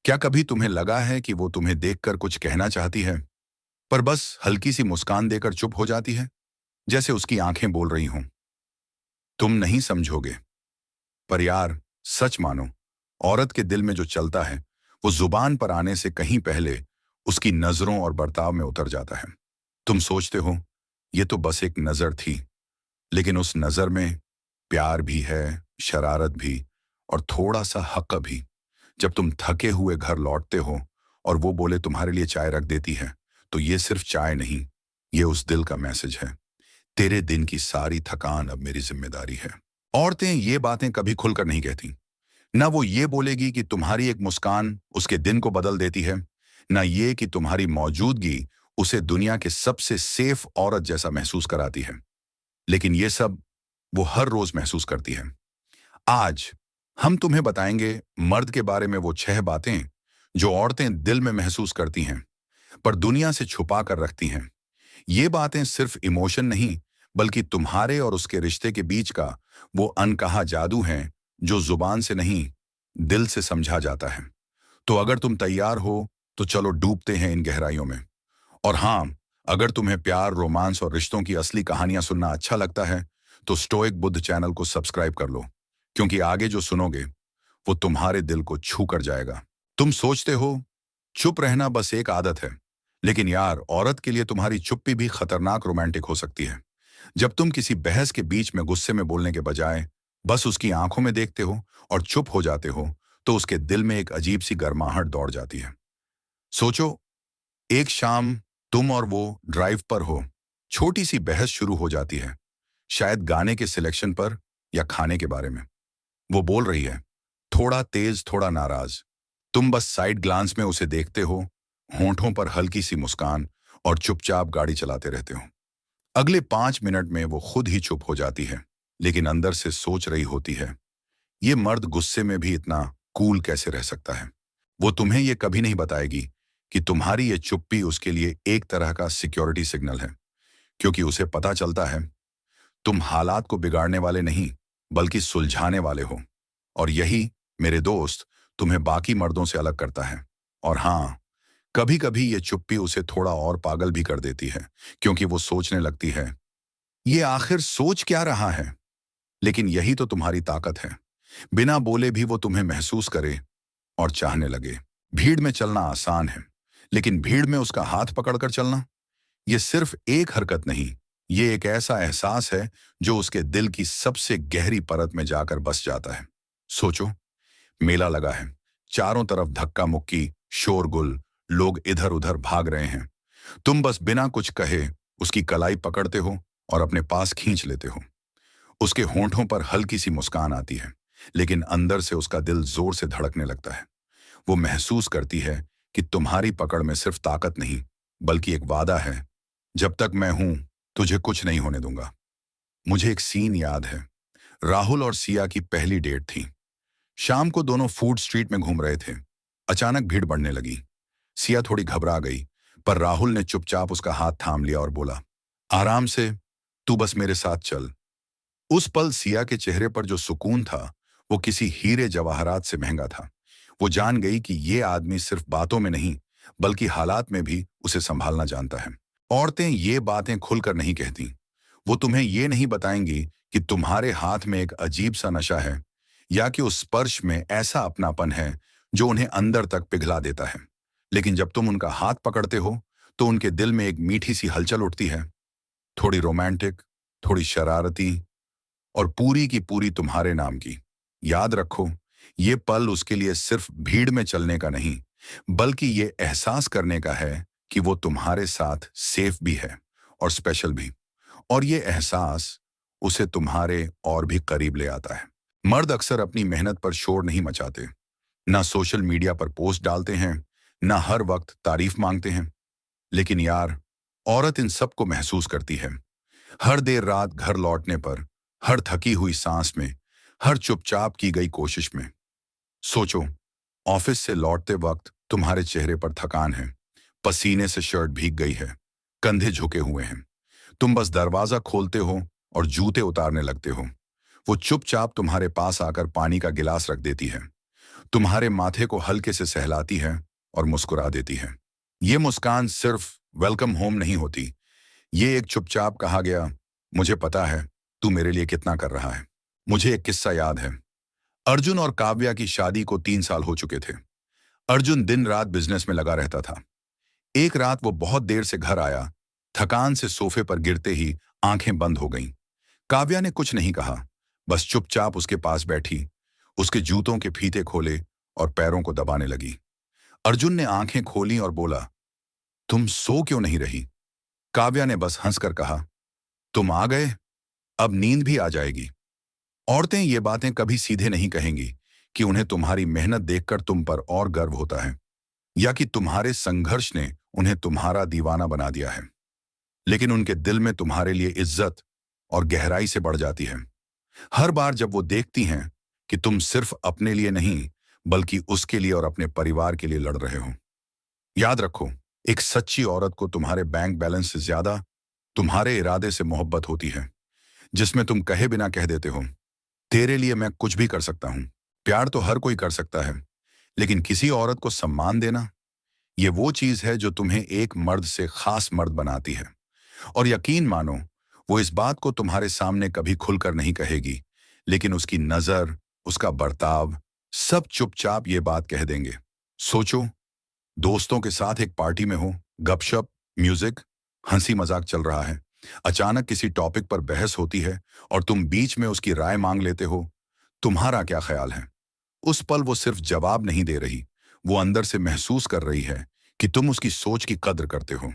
क्या कभी तुम्हें लगा है कि वो तुम्हें देखकर कुछ कहना चाहती है, पर बस हल्की सी मुस्कान देकर चुप हो जाती है, जैसे उसकी आंखें बोल रही हों, तुम नहीं समझोगे। पर यार, सच मानो, औरत के दिल में जो चलता है, वो जुबान पर आने से कहीं पहले उसकी नजरों और बर्ताव में उतर जाता है। तुम सोचते हो, ये तो बस एक नजर थी, लेकिन उस नजर में प्यार भी है, शरारत भी, और थोड़ा सा हक भी। जब तुम थके हुए घर लौटते हो और वो बोले तुम्हारे लिए चाय रख देती है, तो ये सिर्फ चाय नहीं, ये उस दिल का मैसेज है, तेरे दिन की सारी थकान अब मेरी जिम्मेदारी है। औरतें ये बातें कभी खुलकर नहीं कहती। ना वो ये बोलेगी कि तुम्हारी एक मुस्कान उसके दिन को बदल देती है, ना ये कि तुम्हारी मौजूदगी उसे दुनिया के सबसे सेफ औरत जैसा महसूस कराती है। लेकिन ये सब वो हर रोज महसूस करती है। आज हम तुम्हें बताएंगे मर्द के बारे में वो 6 बातें जो औरतें दिल में महसूस करती हैं, पर दुनिया से छुपा कर रखती हैं। ये बातें सिर्फ इमोशन नहीं, बल्कि तुम्हारे और उसके रिश्ते के बीच का वो अनकहा जादू है, जो जुबान से नहीं, दिल से समझा जाता है। तो अगर तुम तैयार हो, तो चलो डूबते हैं इन गहराइयों में। और हाँ, अगर तुम्हें प्यार, रोमांस और रिश्तों की असली कहानियां सुनना अच्छा लगता है, तो स्टोइक बुद्ध चैनल को सब्सक्राइब कर लो, क्योंकि आगे जो सुनोगे वो तुम्हारे दिल को छू कर जाएगा। तुम सोचते हो चुप रहना बस एक आदत है, लेकिन यार, औरत के लिए तुम्हारी चुप्पी भी खतरनाक रोमांटिक हो सकती है। जब तुम किसी बहस के बीच में गुस्से में बोलने के बजाय बस उसकी आंखों में देखते हो और चुप हो जाते हो, तो उसके दिल में एक अजीब सी गर्माहट दौड़ जाती है। सोचो, एक शाम तुम और वो ड्राइव पर हो, छोटी सी बहस शुरू हो जाती है, शायद गाने के सिलेक्शन पर या खाने के बारे में। वो बोल रही है, थोड़ा तेज, थोड़ा नाराज। तुम बस साइड ग्लांस में उसे देखते हो, होंठों पर हल्की सी मुस्कान, और चुपचाप गाड़ी चलाते रहते हो। अगले 5 मिनट में वो खुद ही चुप हो जाती है, लेकिन अंदर से सोच रही होती है, ये मर्द गुस्से में भी इतना कूल कैसे रह सकता है। वो तुम्हें ये कभी नहीं बताएगी कि तुम्हारी ये चुप्पी उसके लिए एक तरह का सिक्योरिटी सिग्नल है, क्योंकि उसे पता चलता है तुम हालात को बिगाड़ने वाले नहीं, बल्कि सुलझाने वाले हो। और यही, मेरे दोस्त, तुम्हें बाकी मर्दों से अलग करता है। और हाँ, कभी कभी ये चुप्पी उसे थोड़ा और पागल भी कर देती है, क्योंकि वो सोचने लगती है, ये आखिर सोच क्या रहा है। लेकिन यही तो तुम्हारी ताकत है, बिना बोले भी वो तुम्हें महसूस करे और चाहने लगे। भीड़ में चलना आसान है, लेकिन भीड़ में उसका हाथ पकड़कर चलना, ये सिर्फ एक हरकत नहीं, ये एक ऐसा एहसास है जो उसके दिल की सबसे गहरी परत में जाकर बस जाता है। सोचो, मेला लगा है, चारों तरफ धक्का मुक्की, शोरगुल, लोग इधर उधर भाग रहे हैं। तुम बस बिना कुछ कहे उसकी कलाई पकड़ते हो और अपने पास खींच लेते हो। उसके होंठों पर हल्की सी मुस्कान आती है, लेकिन अंदर से उसका दिल जोर से धड़कने लगता है। वो महसूस करती है कि तुम्हारी पकड़ में सिर्फ ताकत नहीं, बल्कि एक वादा है, जब तक मैं हूं, तुझे कुछ नहीं होने दूंगा। मुझे एक सीन याद है। राहुल और सिया की पहली डेट थी। शाम को दोनों फूड स्ट्रीट में घूम रहे थे। अचानक भीड़ बढ़ने लगी। सिया थोड़ी घबरा गई, पर राहुल ने चुपचाप उसका हाथ थाम लिया और बोला, आराम से, तू बस मेरे साथ चल। उस पल सिया के चेहरे पर जो सुकून था, वो किसी हीरे जवाहरात से महंगा था। वो जान गई कि ये आदमी सिर्फ बातों में नहीं, बल्कि हालात में भी उसे संभालना जानता है। औरतें ये बातें खुलकर नहीं कहती। वो तुम्हें ये नहीं बताएंगी कि तुम्हारे हाथ में एक अजीब सा नशा है, या कि उस स्पर्श में ऐसा अपनापन है जो उन्हें अंदर तक पिघला देता है। लेकिन जब तुम उनका हाथ पकड़ते हो, तो उनके दिल में एक मीठी सी हलचल उठती है, थोड़ी रोमांटिक, थोड़ी शरारती, और पूरी की पूरी तुम्हारे नाम की। याद रखो, ये पल उसके लिए सिर्फ भीड़ में चलने का नहीं, बल्कि ये एहसास करने का है कि वो तुम्हारे साथ सेफ भी है और स्पेशल भी। और ये एहसास उसे तुम्हारे और भी करीब ले आता है। मर्द अक्सर अपनी मेहनत पर शोर नहीं मचाते, ना सोशल मीडिया पर पोस्ट डालते हैं, ना हर वक्त तारीफ मांगते हैं। लेकिन यार, औरत इन सब को महसूस करती है। हर देर रात घर लौटने पर, हर थकी हुई सांस में, हर चुपचाप की गई कोशिश में। सोचो, ऑफिस से लौटते वक्त तुम्हारे चेहरे पर थकान है, पसीने से शर्ट भीग गई है, कंधे झुके हुए हैं। तुम बस दरवाजा खोलते हो और जूते उतारने लगते हो। वो चुपचाप तुम्हारे पास आकर पानी का गिलास रख देती है। तुम्हारे माथे को हल्के से सहलाती है और मुस्कुरा देती है। ये मुस्कान सिर्फ वेलकम होम नहीं होती, ये एक चुपचाप कहा गया, मुझे पता है तू मेरे लिए कितना कर रहा है। मुझे एक किस्सा याद है। अर्जुन और काव्या की शादी को 3 साल हो चुके थे। अर्जुन दिन रात बिजनेस में लगा रहता था। एक रात वो बहुत देर से घर आया। थकान से सोफे पर गिरते ही आंखें बंद हो गईं। काव्या ने कुछ नहीं कहा, बस चुपचाप उसके पास बैठी, उसके जूतों के फीते खोले और पैरों को दबाने लगी। अर्जुन ने आंखें खोली और बोला, तुम सो क्यों नहीं रही? काव्या ने बस हंसकर कहा, तुम आ गए, अब नींद भी आ जाएगी। औरतें ये बातें कभी सीधे नहीं कहेंगी कि उन्हें तुम्हारी मेहनत देखकर तुम पर और गर्व होता है, या कि तुम्हारे संघर्ष ने उन्हें तुम्हारा दीवाना बना दिया है। लेकिन उनके दिल में तुम्हारे लिए इज्जत और गहराई से बढ़ जाती है हर बार जब वो देखती हैं कि तुम सिर्फ अपने लिए नहीं, बल्कि उसके लिए और अपने परिवार के लिए लड़ रहे हो। याद रखो, एक सच्ची औरत को तुम्हारे बैंक बैलेंस से ज्यादा तुम्हारे इरादे से मोहब्बत होती है, जिसमें तुम कहे बिना कह देते हो, तेरे लिए मैं कुछ भी कर सकता हूं। प्यार तो हर कोई कर सकता है, लेकिन किसी औरत को सम्मान देना, ये वो चीज है जो तुम्हें एक मर्द से खास मर्द बनाती है। और यकीन मानो, वो इस बात को तुम्हारे सामने कभी खुलकर नहीं कहेगी, लेकिन उसकी नजर, उसका बर्ताव, सब चुपचाप ये बात कह देंगे। सोचो, दोस्तों के साथ एक पार्टी में हो, गपशप, म्यूजिक, हंसी मजाक चल रहा है। अचानक किसी टॉपिक पर बहस होती है और तुम बीच में उसकी राय मांग लेते हो। तुम्हारा क्या ख्याल है? उस पल वो सिर्फ जवाब नहीं दे रही, वो अंदर से महसूस कर रही है कि तुम उसकी सोच की कद्र करते हो।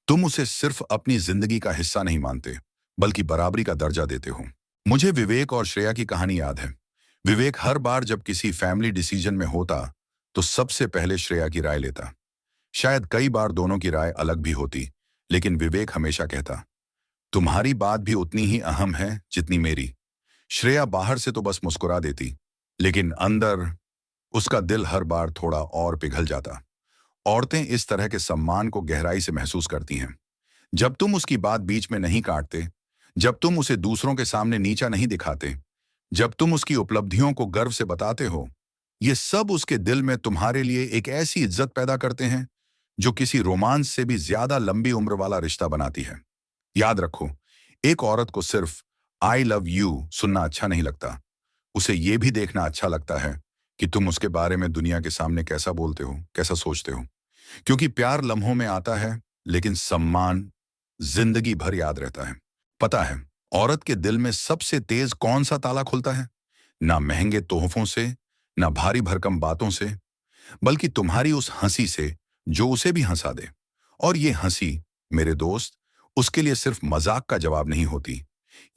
तुम उसे सिर्फ अपनी जिंदगी का हिस्सा नहीं मानते, बल्कि बराबरी का दर्जा देते हो। मुझे विवेक और श्रेया की कहानी याद है। विवेक हर बार जब किसी फैमिली डिसीजन में होता, तो सबसे पहले श्रेया की राय लेता। शायद कई बार दोनों की राय अलग भी होती, लेकिन विवेक हमेशा कहता, तुम्हारी बात भी उतनी ही अहम है जितनी मेरी। श्रेया बाहर से तो बस मुस्कुरा देती, लेकिन अंदर उसका दिल हर बार थोड़ा और पिघल जाता। औरतें इस तरह के सम्मान को गहराई से महसूस करती हैं। जब तुम उसकी बात बीच में नहीं काटते, जब तुम उसे दूसरों के सामने नीचा नहीं दिखाते, जब तुम उसकी उपलब्धियों को गर्व से बताते हो, ये सब उसके दिल में तुम्हारे लिए एक ऐसी इज्जत पैदा करते हैं जो किसी रोमांस से भी ज्यादा लंबी उम्र वाला रिश्ता बनाती है। याद रखो, एक औरत को सिर्फ आई लव यू सुनना अच्छा नहीं लगता, उसे ये भी देखना अच्छा लगता है कि तुम उसके बारे में दुनिया के सामने कैसा बोलते हो, कैसा सोचते हो। क्योंकि प्यार लम्हों में आता है, लेकिन सम्मान जिंदगी भर याद रहता है। पता है, औरत के दिल में सबसे तेज कौन सा ताला खुलता है? ना महंगे तोहफों से, ना भारी भरकम बातों से, बल्कि तुम्हारी उस हंसी से जो उसे भी हंसा दे। और ये हंसी, मेरे दोस्त, उसके लिए सिर्फ मजाक का जवाब नहीं होती।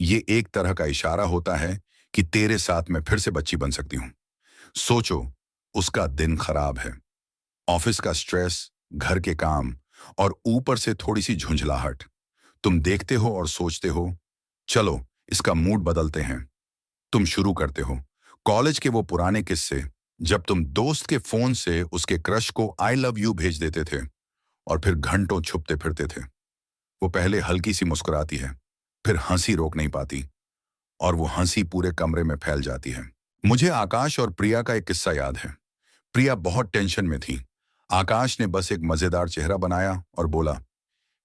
ये एक तरह का इशारा होता है कि तेरे साथ मैं फिर से बच्ची बन सकती हूँ। सोचो, उसका दिन खराब है, ऑफिस का स्ट्रेस, घर के काम, और ऊपर से थोड़ी सी झुंझलाहट। तुम देखते हो और सोचते हो, चलो इसका मूड बदलते हैं। तुम शुरू करते हो कॉलेज के वो पुराने किस्से, जब तुम दोस्त के फोन से उसके क्रश को आई लव यू भेज देते थे और फिर घंटों छुपते फिरते थे। वो पहले हल्की सी मुस्कुराती है, फिर हंसी रोक नहीं पाती, और वो हंसी पूरे कमरे में फैल जाती है। मुझे आकाश और प्रिया का एक किस्सा याद है। प्रिया बहुत टेंशन में थी। आकाश ने बस एक मजेदार चेहरा बनाया और बोला,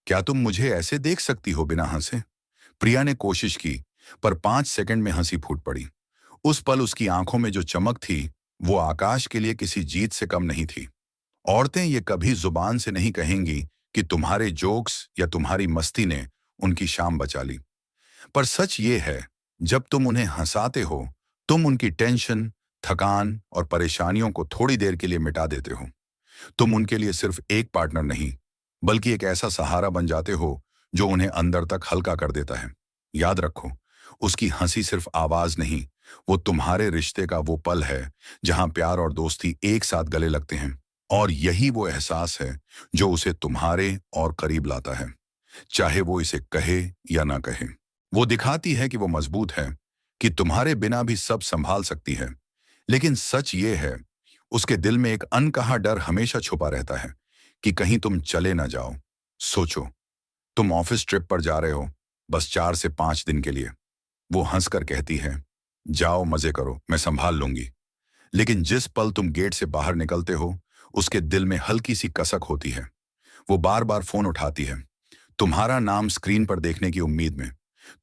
क्या तुम मुझे ऐसे देख सकती हो बिना हंसे? प्रिया ने कोशिश की, पर 5 सेकंड में हंसी फूट पड़ी। उस पल उसकी आंखों में जो चमक थी, वो आकाश के लिए किसी जीत से कम नहीं थी। औरतें ये कभी जुबान से नहीं कहेंगी कि तुम्हारे जोक्स या तुम्हारी मस्ती ने उनकी शाम बचा ली, पर सच ये है, जब तुम उन्हें हंसाते हो, तुम उनकी टेंशन, थकान और परेशानियों को थोड़ी देर के लिए मिटा देते हो। तुम उनके लिए सिर्फ एक पार्टनर नहीं, बल्कि एक ऐसा सहारा बन जाते हो जो उन्हें अंदर तक हल्का कर देता है। याद रखो, उसकी हंसी सिर्फ आवाज नहीं, वो तुम्हारे रिश्ते का वो पल है जहां प्यार और दोस्ती एक साथ गले लगते हैं। और यही वो एहसास है जो उसे तुम्हारे और करीब लाता है, चाहे वो इसे कहे या ना कहे। वो दिखाती है कि वो मजबूत है, कि तुम्हारे बिना भी सब संभाल सकती है। लेकिन सच ये है, उसके दिल में एक अनकहा डर हमेशा छुपा रहता है कि कहीं तुम चले ना जाओ। सोचो, तुम ऑफिस ट्रिप पर जा रहे हो, बस 4 से 5 दिन के लिए। वो हंसकर कहती है, जाओ मजे करो, मैं संभाल लूंगी। लेकिन जिस पल तुम गेट से बाहर निकलते हो, उसके दिल में हल्की सी कसक होती है। वो बार बार फोन उठाती है, तुम्हारा नाम स्क्रीन पर देखने की उम्मीद में।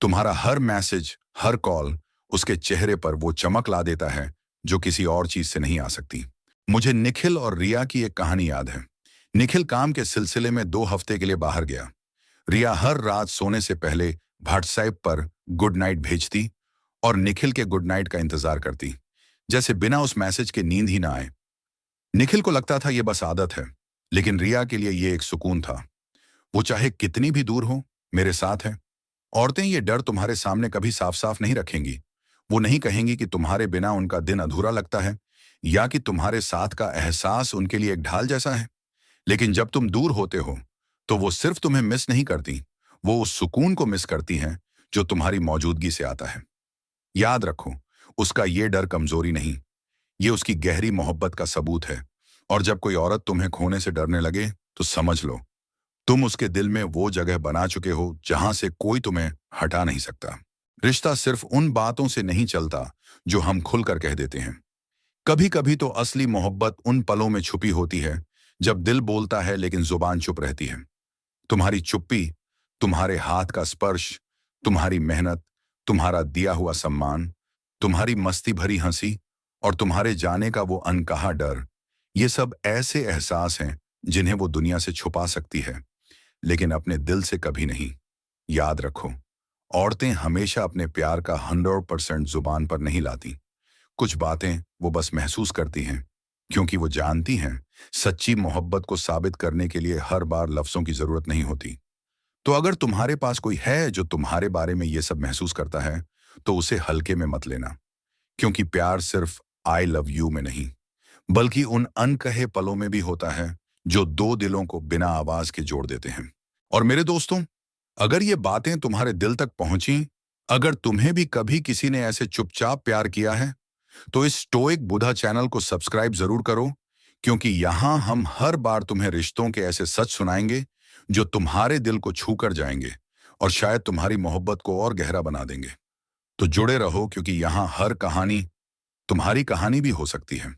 तुम्हारा हर मैसेज, हर कॉल, उसके चेहरे पर वो चमक ला देता है जो किसी और चीज से नहीं आ सकती। मुझे निखिल और रिया की एक कहानी याद है। निखिल काम के सिलसिले में 2 हफ्ते के लिए बाहर गया। रिया हर रात सोने से पहले व्हाट्सएप पर गुड नाइट भेजती और निखिल के गुड नाइट का इंतजार करती, जैसे बिना उस मैसेज के नींद ही ना आए। निखिल को लगता था ये बस आदत है, लेकिन रिया के लिए ये एक सुकून था। वो चाहे कितनी भी दूर हो, मेरे साथ है। औरतें ये डर तुम्हारे सामने कभी साफ साफ नहीं रखेंगी। वो नहीं कहेंगी कि तुम्हारे बिना उनका दिन अधूरा लगता है, या कि तुम्हारे साथ का एहसास उनके लिए एक ढाल जैसा है। लेकिन जब तुम दूर होते हो, तो वो सिर्फ तुम्हें मिस नहीं करती, वो उस सुकून को मिस करती हैं जो तुम्हारी मौजूदगी से आता है। याद रखो, उसका ये डर कमजोरी नहीं, ये उसकी गहरी मोहब्बत का सबूत है। और जब कोई औरत तुम्हें खोने से डरने लगे, तो समझ लो तुम उसके दिल में वो जगह बना चुके हो जहां से कोई तुम्हें हटा नहीं सकता। रिश्ता सिर्फ उन बातों से नहीं चलता जो हम खुलकर कह देते हैं। कभी कभी तो असली मोहब्बत उन पलों में छुपी होती है जब दिल बोलता है लेकिन जुबान चुप रहती है। तुम्हारी चुप्पी, तुम्हारे हाथ का स्पर्श, तुम्हारी मेहनत, तुम्हारा दिया हुआ सम्मान, तुम्हारी मस्ती भरी हंसी और तुम्हारे जाने का वो अनकहा डर, ये सब ऐसे एहसास हैं जिन्हें वो दुनिया से छुपा सकती है, लेकिन अपने दिल से कभी नहीं। याद रखो, औरतें हमेशा अपने प्यार का 100% जुबान पर नहीं लाती। कुछ बातें वो बस महसूस करती हैं, क्योंकि वो जानती हैं सच्ची मोहब्बत को साबित करने के लिए हर बार लफ्जों की जरूरत नहीं होती। तो अगर तुम्हारे पास कोई है जो तुम्हारे बारे में ये सब महसूस करता है, तो उसे हल्के में मत लेना, क्योंकि प्यार सिर्फ आई लव यू में नहीं, बल्कि उन अनकहे पलों में भी होता है जो दो दिलों को बिना आवाज के जोड़ देते हैं। और मेरे दोस्तों, अगर ये बातें तुम्हारे दिल तक पहुंची, अगर तुम्हें भी कभी किसी ने ऐसे चुपचाप प्यार किया है, तो इस स्टोइक बुधा चैनल को सब्सक्राइब जरूर करो, क्योंकि यहां हम हर बार तुम्हें रिश्तों के ऐसे सच सुनाएंगे जो तुम्हारे दिल को छू कर जाएंगे और शायद तुम्हारी मोहब्बत को और गहरा बना देंगे। तो जुड़े रहो, क्योंकि यहां हर कहानी तुम्हारी कहानी भी हो सकती है।